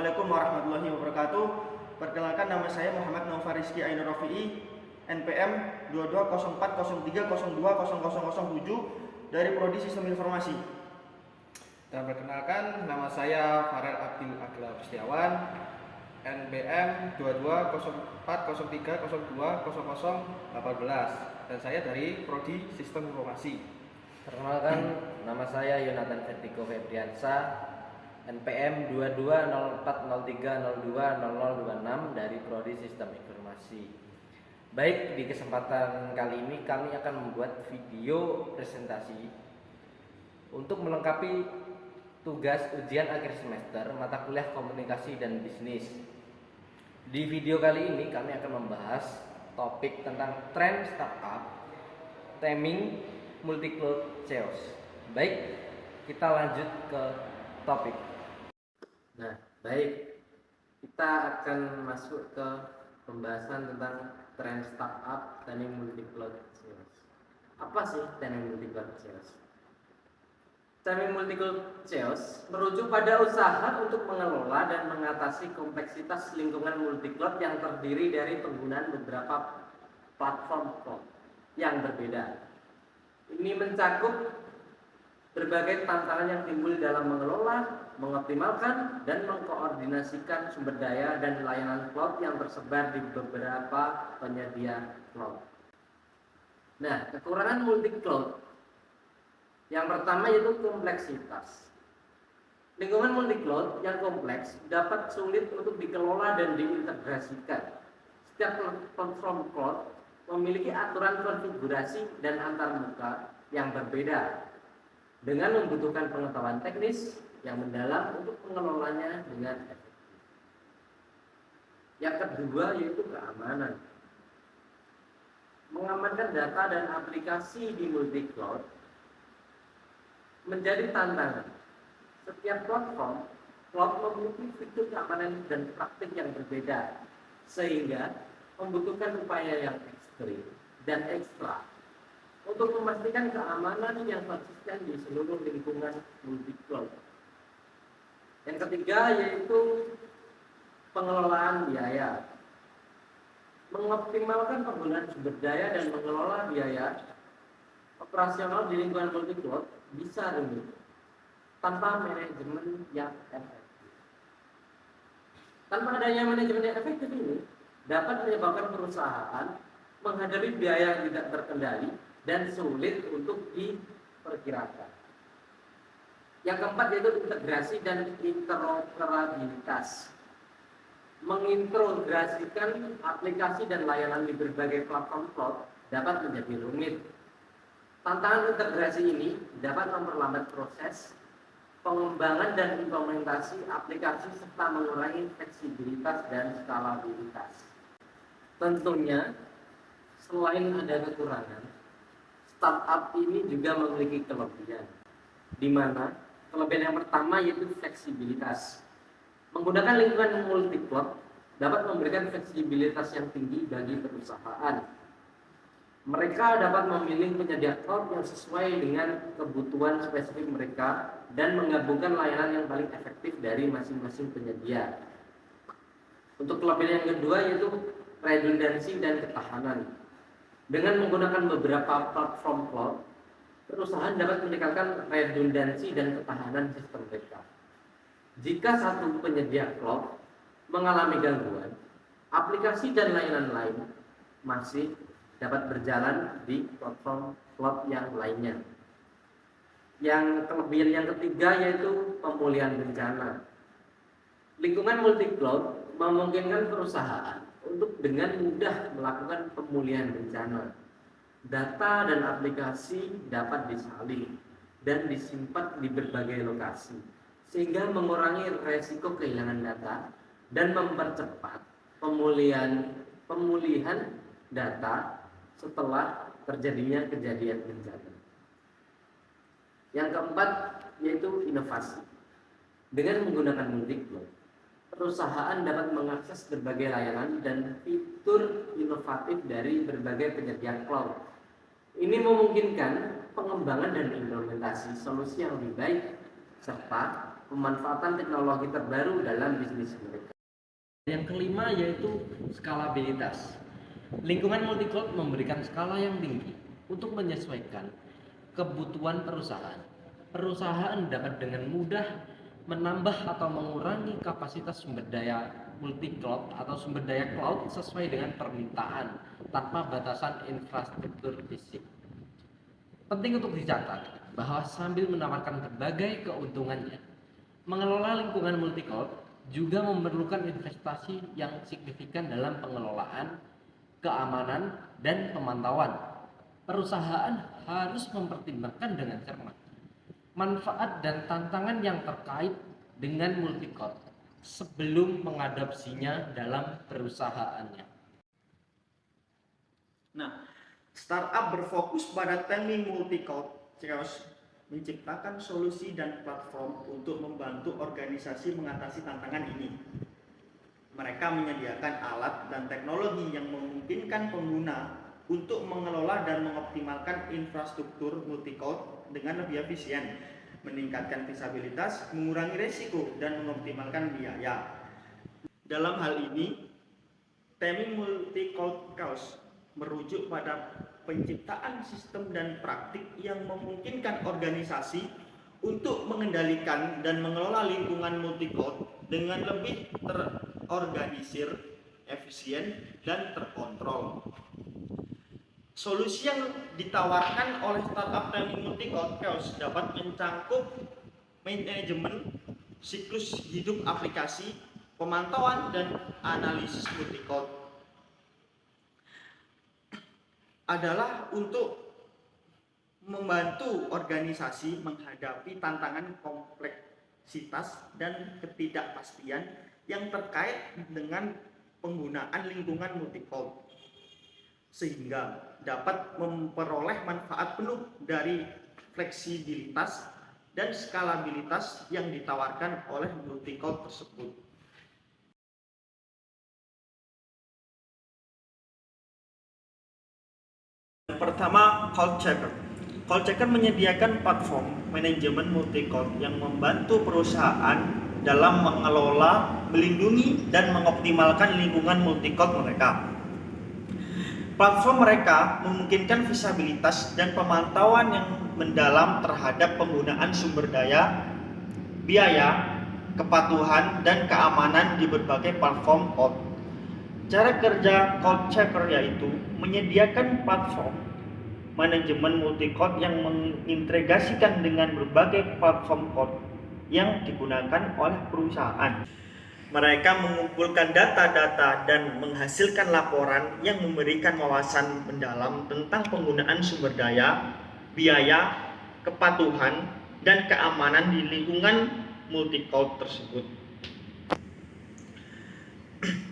Assalamualaikum warahmatullahi wabarakatuh. Perkenalkan, nama saya Muhammad Nova Rizky Ainur Rafi'i, NPM 2204020007 dari Prodi Sistem Informasi. Dan perkenalkan, nama saya Farel Abdul Agila Setiawan, NPM 220403020018, dan saya dari Prodi Sistem Informasi. Perkenalkan, nama saya Yonatan Vertigo Febriansa, NPM 220403020026 dari Prodi Sistem Informasi. Baik, di kesempatan kali ini kami akan membuat video presentasi untuk melengkapi tugas ujian akhir semester mata kuliah komunikasi dan bisnis. Di video kali ini kami akan membahas topik tentang tren startup, timing, multi-cloud chaos. Baik, kita lanjut ke topik. Nah, baik, kita akan masuk ke pembahasan tentang tren startup, timing, multi-cloud chaos. Apa sih timing, multi-cloud chaos? Timing, multi-cloud chaos merujuk pada usaha untuk mengelola dan mengatasi kompleksitas lingkungan multi-cloud yang terdiri dari penggunaan beberapa platform cloud yang berbeda. Ini mencakup berbagai tantangan yang timbul dalam mengelola, mengoptimalkan, dan mengkoordinasikan sumber daya dan layanan cloud yang tersebar di beberapa penyedia cloud. Nah, kekurangan multi-cloud yang pertama yaitu kompleksitas. Lingkungan multi-cloud yang kompleks dapat sulit untuk dikelola dan diintegrasikan. Setiap platform cloud memiliki aturan konfigurasi dan antarmuka yang berbeda, dengan membutuhkan pengetahuan teknis yang mendalam untuk mengelolanya dengan efektif. Yang kedua yaitu keamanan. Mengamankan data dan aplikasi di multi-cloud menjadi tantangan. Setiap platform cloud memiliki fitur keamanan dan praktik yang berbeda, sehingga membutuhkan upaya yang ekstrim dan ekstra untuk memastikan keamanan yang konsisten di seluruh lingkungan multi-cloud. Yang ketiga yaitu pengelolaan biaya. Mengoptimalkan penggunaan sumber daya dan mengelola biaya operasional di lingkungan multi-cloud bisa rumit tanpa manajemen yang efektif. Tanpa adanya manajemen yang efektif ini dapat menyebabkan perusahaan menghadapi biaya yang tidak terkendali dan sulit untuk diperkirakan. Yang keempat yaitu integrasi dan interoperabilitas. Mengintegrasikan aplikasi dan layanan di berbagai platform cloud dapat menjadi rumit. Tantangan integrasi ini dapat memperlambat proses pengembangan dan implementasi aplikasi serta mengurangi fleksibilitas dan skalabilitas. Tentunya, selain ada kekurangan, startup ini juga memiliki kelebihan, di mana kelebihan yang pertama yaitu fleksibilitas. Menggunakan lingkungan multi-cloud dapat memberikan fleksibilitas yang tinggi bagi perusahaan. Mereka dapat memilih penyedia cloud yang sesuai dengan kebutuhan spesifik mereka dan menggabungkan layanan yang paling efektif dari masing-masing penyedia. Untuk kelebihan yang kedua yaitu redundansi dan ketahanan. Dengan menggunakan beberapa platform cloud, perusahaan dapat meningkatkan redundansi dan ketahanan sistem mereka. Jika satu penyedia cloud mengalami gangguan, aplikasi dan layanan lain masih dapat berjalan di platform cloud yang lainnya. Yang kelebihan yang ketiga yaitu pemulihan bencana. Lingkungan multi-cloud memungkinkan perusahaan untuk dengan mudah melakukan pemulihan bencana. Data dan aplikasi dapat disalin dan disimpan di berbagai lokasi, sehingga mengurangi resiko kehilangan data dan mempercepat pemulihan data setelah terjadinya kejadian bencana. Yang keempat yaitu inovasi. Dengan menggunakan multi-cloud, perusahaan dapat mengakses berbagai layanan dan fitur inovatif dari berbagai penyedia cloud. Ini memungkinkan pengembangan dan implementasi solusi yang lebih baik serta pemanfaatan teknologi terbaru dalam bisnis mereka. Yang kelima yaitu skalabilitas. Lingkungan multi-cloud memberikan skala yang tinggi untuk menyesuaikan kebutuhan perusahaan. Perusahaan dapat dengan mudah menambah atau mengurangi kapasitas sumber daya multi-cloud atau sumber daya cloud sesuai dengan permintaan tanpa batasan infrastruktur fisik. Penting untuk dicatat bahwa sambil menawarkan berbagai keuntungannya, mengelola lingkungan multi-cloud juga memerlukan investasi yang signifikan dalam pengelolaan, keamanan, dan pemantauan. Perusahaan harus mempertimbangkan dengan cermat manfaat dan tantangan yang terkait dengan multi-cloud sebelum mengadopsinya dalam perusahaannya. Nah, startup berfokus pada teknik multi-cloud chaos menciptakan solusi dan platform untuk membantu organisasi mengatasi tantangan ini. Mereka menyediakan alat dan teknologi yang memungkinkan pengguna untuk mengelola dan mengoptimalkan infrastruktur multi-cloud dengan lebih efisien, meningkatkan visibilitas, mengurangi risiko, dan mengoptimalkan biaya. Dalam hal ini, teknik multi-cloud chaos merujuk pada penciptaan sistem dan praktik yang memungkinkan organisasi untuk mengendalikan dan mengelola lingkungan multi-cloud dengan lebih terorganisir, efisien, dan terkontrol. Solusi yang ditawarkan oleh startup teknik multi-cloud chaos dapat mencangkup manajemen siklus hidup aplikasi, pemantauan, dan analisis multi-cloud. Adalah untuk membantu organisasi menghadapi tantangan kompleksitas dan ketidakpastian yang terkait dengan penggunaan lingkungan multi-cloud, sehingga dapat memperoleh manfaat penuh dari fleksibilitas dan skalabilitas yang ditawarkan oleh multi-cloud tersebut. Yang pertama, CloudCheckr. CloudCheckr menyediakan platform manajemen multi-cloud yang membantu perusahaan dalam mengelola, melindungi, dan mengoptimalkan lingkungan multi-cloud mereka. Platform mereka memungkinkan visibilitas dan pemantauan yang mendalam terhadap penggunaan sumber daya, biaya, kepatuhan, dan keamanan di berbagai platform cloud. Cara kerja CloudCheckr yaitu menyediakan platform manajemen multi-cloud yang mengintegrasikan dengan berbagai platform cloud yang digunakan oleh perusahaan. Mereka mengumpulkan data-data dan menghasilkan laporan yang memberikan wawasan mendalam tentang penggunaan sumber daya, biaya, kepatuhan, dan keamanan di lingkungan multi-cloud tersebut.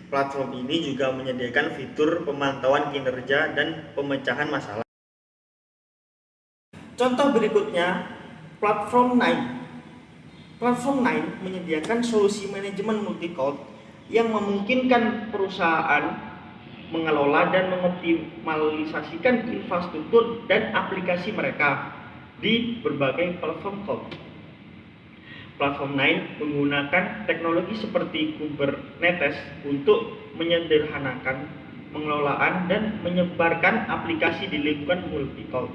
Platform ini juga menyediakan fitur pemantauan kinerja dan pemecahan masalah. Contoh berikutnya, Platform 9. Platform 9 menyediakan solusi manajemen multi-cloud yang memungkinkan perusahaan mengelola dan mengoptimalisasikan infrastruktur dan aplikasi mereka di berbagai platform cloud. Platform 9 menggunakan teknologi seperti Kubernetes untuk menyederhanakan pengelolaan dan menyebarkan aplikasi di lingkungan multi-cloud.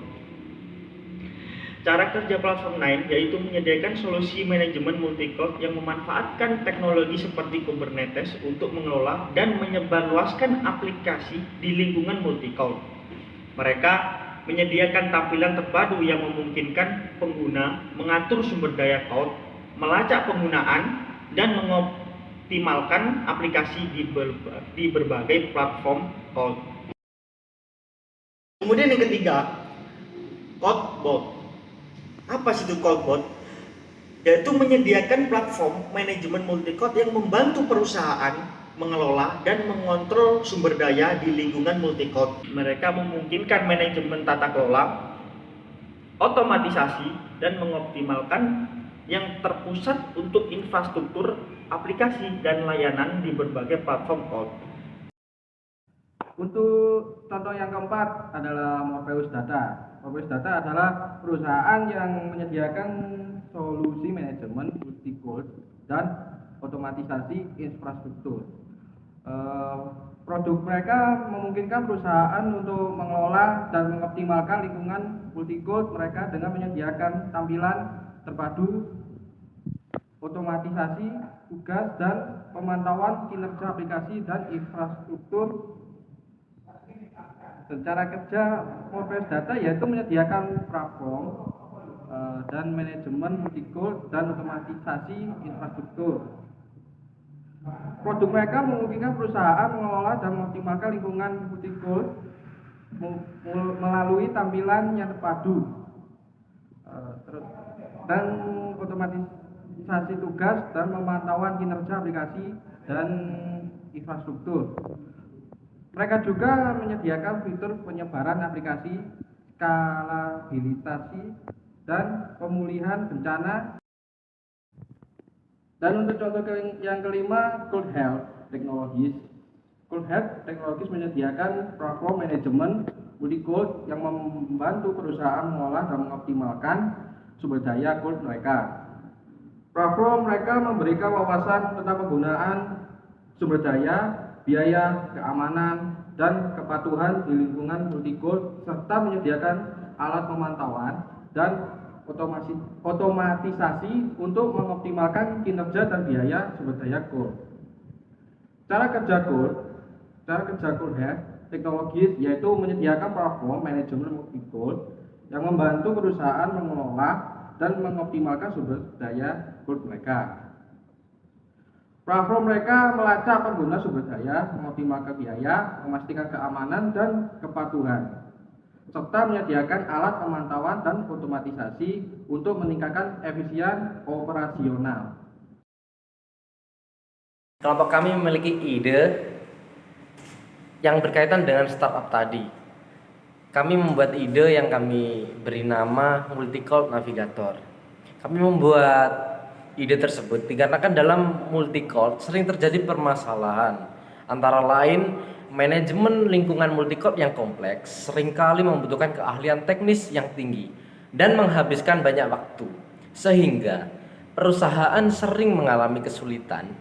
Cara kerja Platform 9 yaitu menyediakan solusi manajemen multi-cloud yang memanfaatkan teknologi seperti Kubernetes untuk mengelola dan menyebarluaskan aplikasi di lingkungan multi-cloud. Mereka menyediakan tampilan terpadu yang memungkinkan pengguna mengatur sumber daya cloud, melacak penggunaan, dan mengoptimalkan aplikasi di berbagai platform cloud. Kemudian yang ketiga, CloudBot. Apa sih itu CloudBot? Yaitu menyediakan platform manajemen multi-cloud yang membantu perusahaan mengelola dan mengontrol sumber daya di lingkungan multi-cloud. Mereka memungkinkan manajemen tata kelola, otomatisasi, dan mengoptimalkan yang terpusat untuk infrastruktur, aplikasi, dan layanan di berbagai platform cloud. Untuk contoh yang keempat adalah Morpheus Data. Morpheus Data adalah perusahaan yang menyediakan solusi manajemen multi goal dan otomatisasi infrastruktur. Produk mereka memungkinkan perusahaan untuk mengelola dan mengoptimalkan lingkungan multi goal mereka dengan menyediakan tampilan terpadu, otomatisasi tugas dan pemantauan kinerja aplikasi dan infrastruktur. Secara kerja Morpheus Data yaitu menyediakan platform dan manajemen multi goal dan otomatisasi infrastruktur. Produk mereka memungkinkan perusahaan mengelola dan mengoptimalkan lingkungan multi goal melalui tampilan yang terpadu dan otomatisasi tugas dan pemantauan kinerja aplikasi dan infrastruktur. Mereka juga menyediakan fitur penyebaran aplikasi, skalabilisasi, dan pemulihan bencana. Dan untuk contoh yang kelima, Cold Health Technologies. Cold Health Technologies menyediakan platform manajemen multi goal yang membantu perusahaan mengolah dan mengoptimalkan sumber daya goal mereka. Platform mereka memberikan wawasan tentang penggunaan sumber daya, biaya, keamanan, dan kepatuhan di lingkungan multi goal serta menyediakan alat pemantauan dan otomatisasi untuk mengoptimalkan kinerja dan biaya sumber daya goal. Cara kerja Cold Health Technologies yaitu menyediakan platform manajemen multi goal yang membantu perusahaan mengelola dan mengoptimalkan sumber daya goal mereka. Platform mereka melacak pengguna sumber daya, mengoptimalkan biaya, memastikan keamanan dan kepatuhan, serta menyediakan alat pemantauan dan otomatisasi untuk meningkatkan efisien operasional. Kelompok kami memiliki ide yang berkaitan dengan startup tadi. Kami membuat ide yang kami beri nama Multi-Cloud Navigator. Kami membuat ide tersebut dikarenakan dalam multi-cloud sering terjadi permasalahan, antara lain manajemen lingkungan multi-cloud yang kompleks seringkali membutuhkan keahlian teknis yang tinggi dan menghabiskan banyak waktu, sehingga perusahaan sering mengalami kesulitan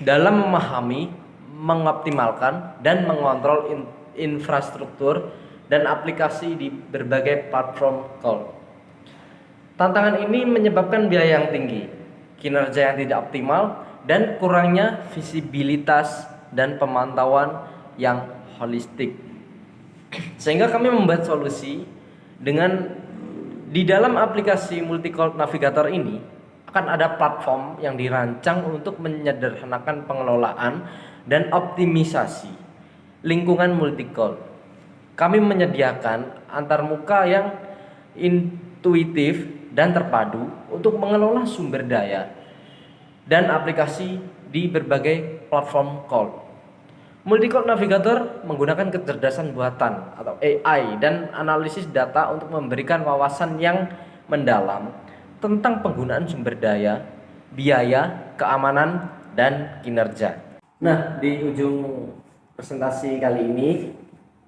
dalam memahami, mengoptimalkan, dan mengontrol infrastruktur dan aplikasi di berbagai platform cloud. Tantangan ini menyebabkan biaya yang tinggi, kinerja yang tidak optimal, dan kurangnya visibilitas dan pemantauan yang holistik. Sehingga kami membuat solusi dengan di dalam aplikasi Multi-Cloud Navigator ini akan ada platform yang dirancang untuk menyederhanakan pengelolaan dan optimisasi lingkungan multi-cloud. Kami menyediakan antarmuka yang intuitif dan terpadu untuk mengelola sumber daya dan aplikasi di berbagai platform cloud. Multi-Cloud Navigator menggunakan kecerdasan buatan atau AI dan analisis data untuk memberikan wawasan yang mendalam tentang penggunaan sumber daya, biaya, keamanan, dan kinerja. Nah, di ujung presentasi kali ini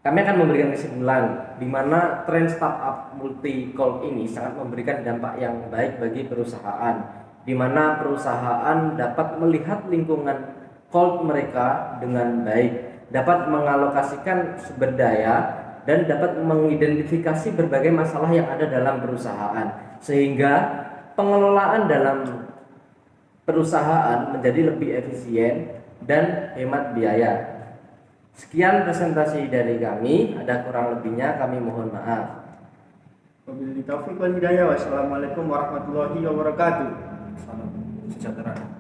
kami akan memberikan kesimpulan di mana tren startup multi-cloud ini sangat memberikan dampak yang baik bagi perusahaan, di mana perusahaan dapat melihat lingkungan cloud mereka dengan baik, dapat mengalokasikan sumber daya, dan dapat mengidentifikasi berbagai masalah yang ada dalam perusahaan, sehingga pengelolaan dalam perusahaan menjadi lebih efisien dan hemat biaya. Sekian presentasi dari kami, ada kurang lebihnya kami mohon maaf. Wabillahi taufiq wal hidayah. Wassalamualaikum warahmatullahi wabarakatuh. Salam sejahtera.